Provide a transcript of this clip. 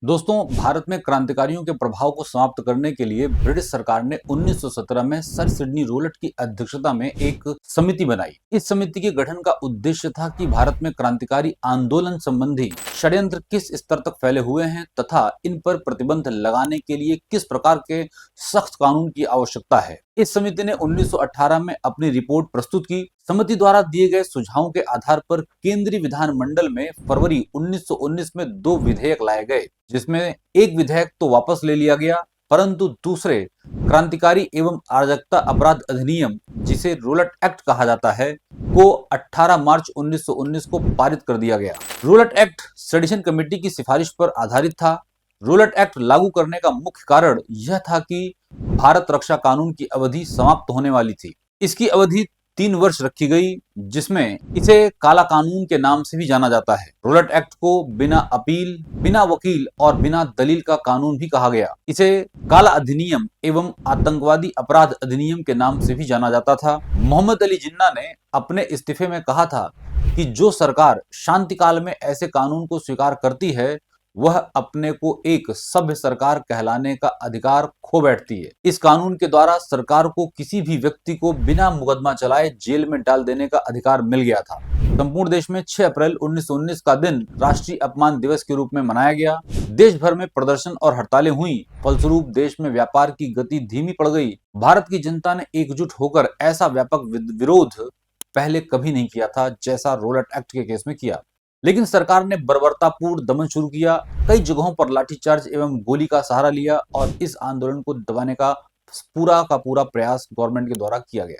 दोस्तों, भारत में क्रांतिकारियों के प्रभाव को समाप्त करने के लिए ब्रिटिश सरकार ने 1917 में सर सिडनी रूलट की अध्यक्षता में एक समिति बनाई। इस समिति के गठन का उद्देश्य था कि भारत में क्रांतिकारी आंदोलन संबंधी षड्यंत्र किस स्तर तक फैले हुए हैं तथा इन पर प्रतिबंध लगाने के लिए किस प्रकार के सख्त कानून की आवश्यकता है। इस समिति ने 1918 में अपनी रिपोर्ट प्रस्तुत की। समिति द्वारा दिए गए सुझावों के आधार पर केंद्रीय विधानमंडल में फरवरी 1919 में 2 विधेयक लाए गए, जिसमें एक विधेयक तो वापस ले लिया गया, परंतु दूसरे क्रांतिकारी एवं अराजकता अपराध अधिनियम, जिसे रूलट एक्ट कहा जाता है, को 18 मार्च 1919 को पारित कर दिया गया। रूलट एक्ट सेडिशन कमेटी की सिफारिश पर आधारित था। रूलट एक्ट लागू करने का मुख्य कारण यह था कि भारत रक्षा कानून की अवधि समाप्त होने वाली थी। इसकी अवधि 3 वर्ष रखी गई, जिसमें इसे काला कानून के नाम से भी जाना जाता है। रूलट एक्ट को बिना अपील, बिना वकील और बिना दलील का कानून भी कहा गया। इसे काला अधिनियम एवं आतंकवादी अपराध अधिनियम के नाम से भी जाना जाता था। मोहम्मद अली जिन्ना ने अपने इस्तीफे में कहा था कि जो सरकार शांति काल में ऐसे कानून को स्वीकार करती है, वह अपने को एक सभ्य सरकार कहलाने का अधिकार खो बैठती है। इस कानून के द्वारा सरकार को किसी भी व्यक्ति को बिना मुकदमा चलाए जेल में डाल देने का अधिकार मिल गया था। संपूर्ण देश में 6 अप्रैल 1919 का दिन राष्ट्रीय अपमान दिवस के रूप में मनाया गया। देश भर में प्रदर्शन और हड़तालें हुई, फलस्वरूप देश में व्यापार की गति धीमी पड़ गई। भारत की जनता ने एकजुट होकर ऐसा व्यापक विरोध पहले कभी नहीं किया था जैसा रूलट एक्ट के केस में किया। लेकिन सरकार ने बर्बरतापूर्ण दमन शुरू किया, कई जगहों पर लाठीचार्ज एवं गोली का सहारा लिया और इस आंदोलन को दबाने का पूरा प्रयास गवर्नमेंट के द्वारा किया गया।